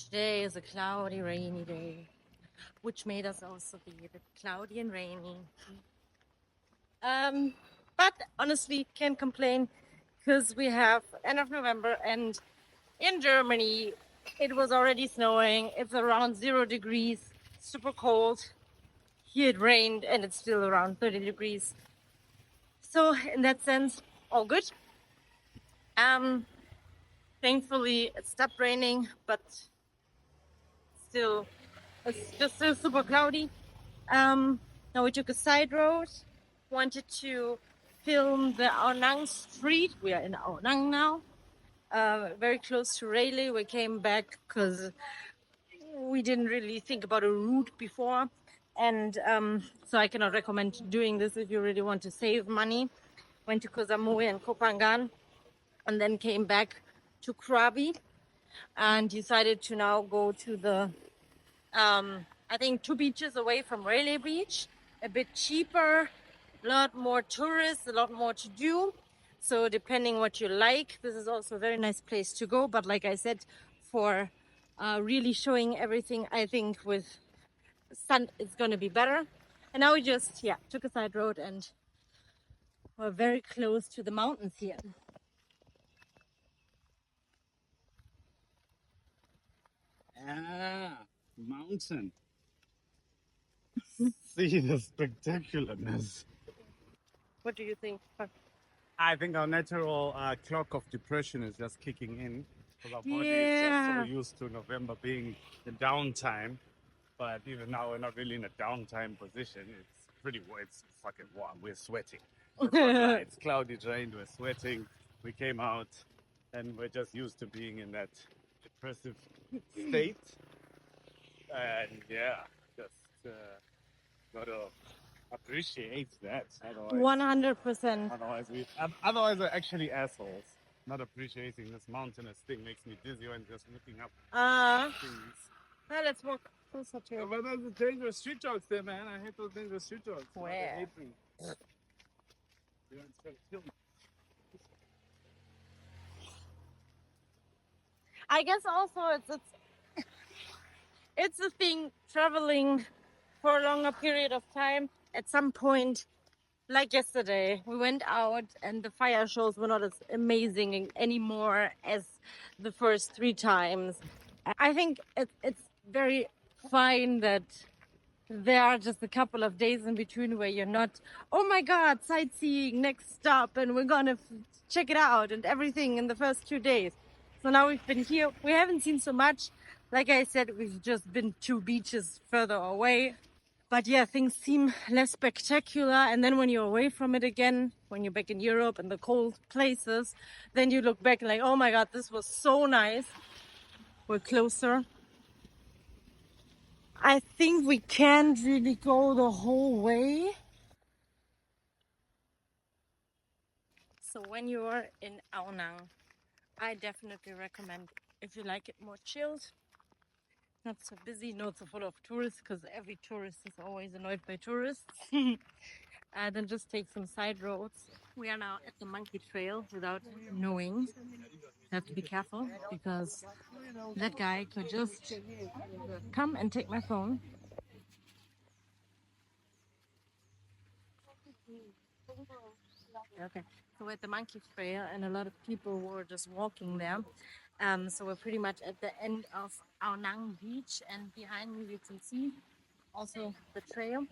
Today is a cloudy, rainy day, which made us also be a bit cloudy and rainy. But honestly, can't complain because we have end of November and in Germany it was already snowing. It's around 0 degrees, super cold. Here it rained and it's still around 30 degrees. So in that sense, all good. Thankfully it stopped raining, but still it's just still super cloudy. Now we took a side road, wanted to film the Ao Nang street. We are in Ao Nang now, very close to Rayleigh. We came back because we didn't really think about a route before, and so I cannot recommend doing this if you really want to save money. Went to Koh Samui and Koh Phangan, and then came back to Krabi, and decided to now go to the I think 2 beaches away from Rayleigh Beach, a bit cheaper, a lot more tourists, a lot more to do. So depending what you like, this is also a very nice place to go. But like I said, for really showing everything, I think with sun it's going to be better. And now we just, took a side road and we're very close to the mountains here. Mountain. See the spectacularness. What do you think? I think our natural clock of depression is just kicking in because our body is just so used to November being the downtime. But even now, we're not really in a downtime position. It's fucking warm. We're sweating. It's cloudy, it's rained, we're sweating. We came out and we're just used to being in that depressive state. And just gotta appreciate that. 100%. Otherwise, we're actually assholes. Not appreciating this mountainous thing makes me dizzy and just looking up things. Now let's walk closer to it. But there's the dangerous street dogs there, man. I hate those dangerous street dogs. Where? They hate me. They're trying to kill me. I guess also it's a thing traveling for a longer period of time. At some point, like yesterday, we went out and the fire shows were not as amazing anymore as the first 3 times. I think it's very fine that there are just a couple of days in between where you're not, oh my god, sightseeing, next stop, and we're gonna check it out and everything in the first 2 days. So now we've been here. We haven't seen so much. Like I said, we've just been 2 beaches further away. But yeah, things seem less spectacular. And then when you're away from it again, when you're back in Europe and the cold places, then you look back like, oh my god, this was so nice. We're closer. I think we can't really go the whole way. So when you are in Ao Nang, I definitely recommend, if you like it more chilled, not so busy, not so full of tourists, because every tourist is always annoyed by tourists, then just take some side roads. We are now at the monkey trail without knowing. Have to be careful because that guy could just come and take my phone. Okay, so we're at the monkey trail and a lot of people were just walking there. So we're pretty much at the end of Ao Nang Beach, and behind me you can see also the trail.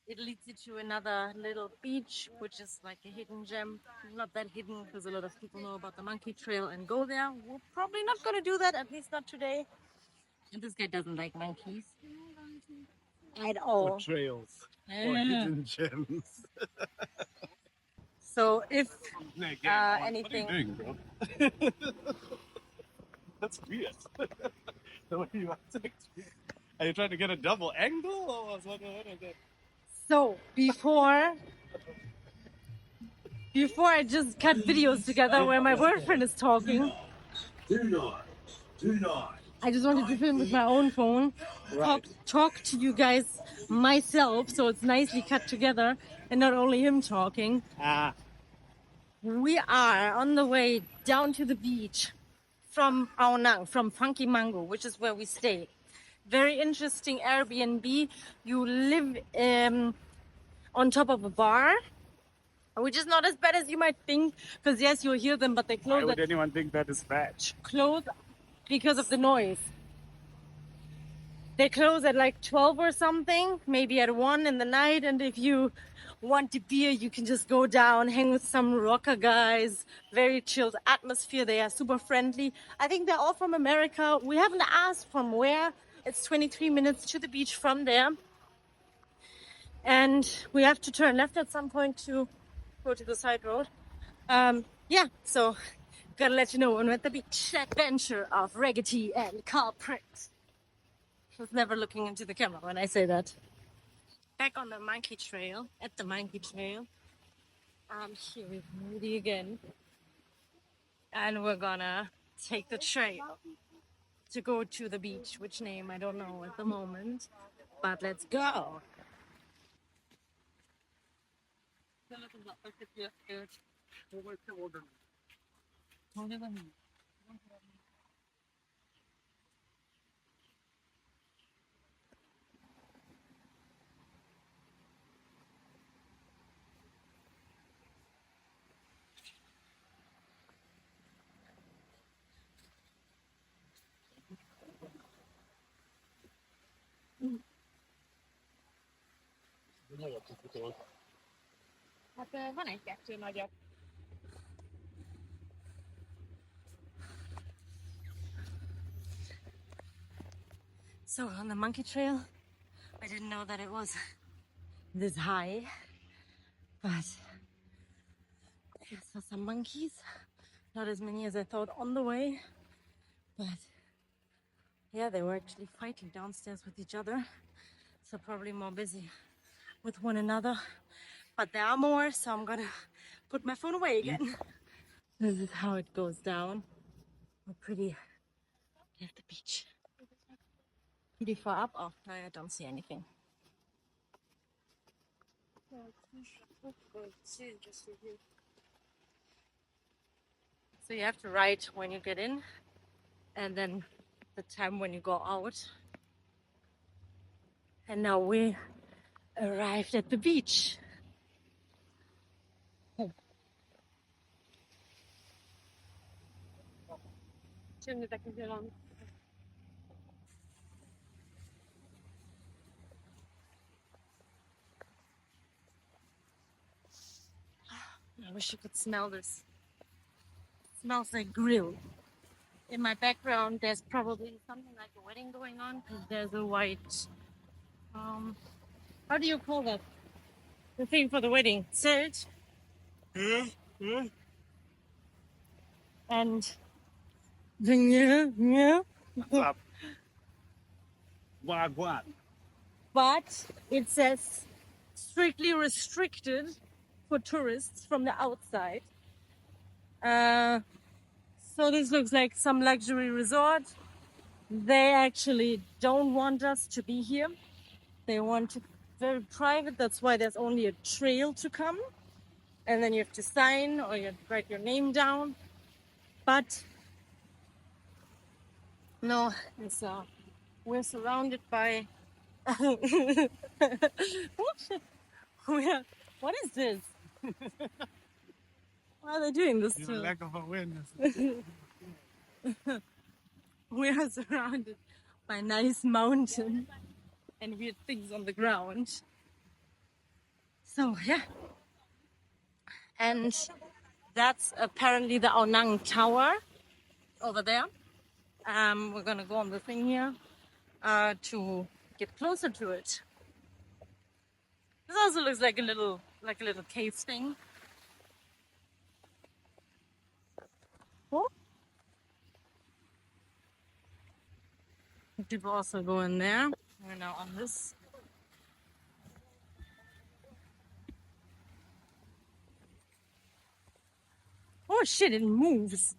It leads you to another little beach, which is like a hidden gem. Not that hidden because a lot of people know about the monkey trail and go there. We're probably not going to do that, at least not today. And this guy doesn't like monkeys at all. Or trails. Or hidden gems. So if What anything... are you doing, bro? That's weird. The way you attacked me. Are you trying to get a double angle or what is that? So before I just cut videos together where my boyfriend is talking, Do not. I just wanted to film with my own phone, talk to you guys myself, so it's nicely cut together and not only him talking. We are on the way down to the beach. from Ao Nang, from Funky Mango, which is where we stay. Very interesting Airbnb. You live on top of a bar, which is not as bad as you might think, because yes, you'll hear them, but they Why close would anyone think that is bad? because of the noise. They close at like 12 or something, maybe at 1 in the night. And if you want a beer, you can just go down, hang with some rocker guys. Very chilled atmosphere. They are super friendly. I think they're all from America. We haven't asked from where. It's 23 minutes to the beach from there. And we have to turn left at some point to go to the side road. Yeah, so gotta let you know when we're at the beach. Adventure of Raggedy and Culprit. I was never looking into the camera when I say that. Back on the monkey trail, at the monkey trail. I'm here with Moody again. And we're gonna take the trail to go to the beach, which name I don't know at the moment. But let's go. So on the monkey trail, I didn't know that it was this high, but I saw some monkeys. Not as many as I thought on the way, but yeah, they were actually fighting downstairs with each other. So probably more busy with one another. But there are more, so I'm gonna put my phone away again. This is how it goes down. We're pretty at the beach. Pretty far up. Oh, no, I don't see anything. So you have to write when you get in and then the time when you go out. And now we arrived at the beach. I wish you could smell this. It smells like grill. In my background, there's probably something like a wedding going on because there's a white, how do you call that? The thing for the wedding. Zelt. And the What's up? What? but it says strictly restricted for tourists from the outside. So this looks like some luxury resort. They actually don't want us to be here. They want it very private. That's why there's only a trail to come. And then you have to sign or you write your name down. But no, we're surrounded by... What is this? Why are they doing this to us? Lack of awareness. We are surrounded by nice mountains and weird things on the ground. So yeah. And that's apparently the Ao Nang Tower over there. We're gonna go on the thing here to get closer to it. This also looks like a little cave thing. Oh. People also go in there. We're now on this. Oh shit, it moves.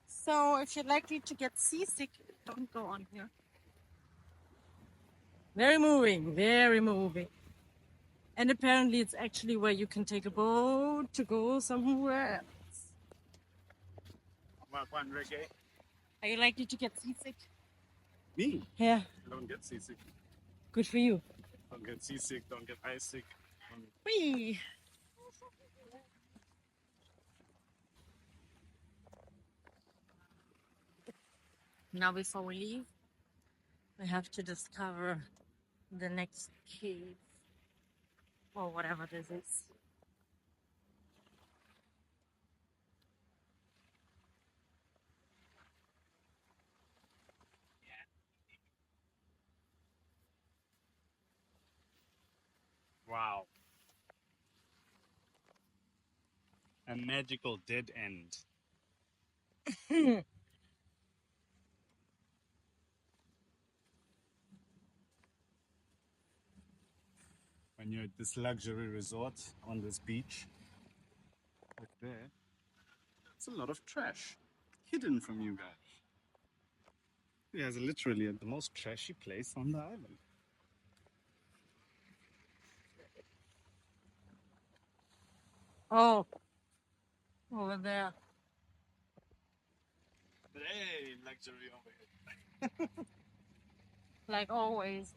So if you're likely to get seasick, don't go on here. Very moving, very moving. And apparently it's actually where you can take a boat to go somewhere else. One reggae. Are you likely to get seasick? Me? Yeah, I don't get seasick. good for you. Don't get seasick. Don't get eye sick. Whee! Now before we leave, we have to discover the next cave or whatever this is. Wow. A magical dead end. When you're at this luxury resort on this beach, right there, it's a lot of trash hidden from you guys. Yeah, it's literally the most trashy place on the island. Oh, over there. But hey, luxury over here. Like always.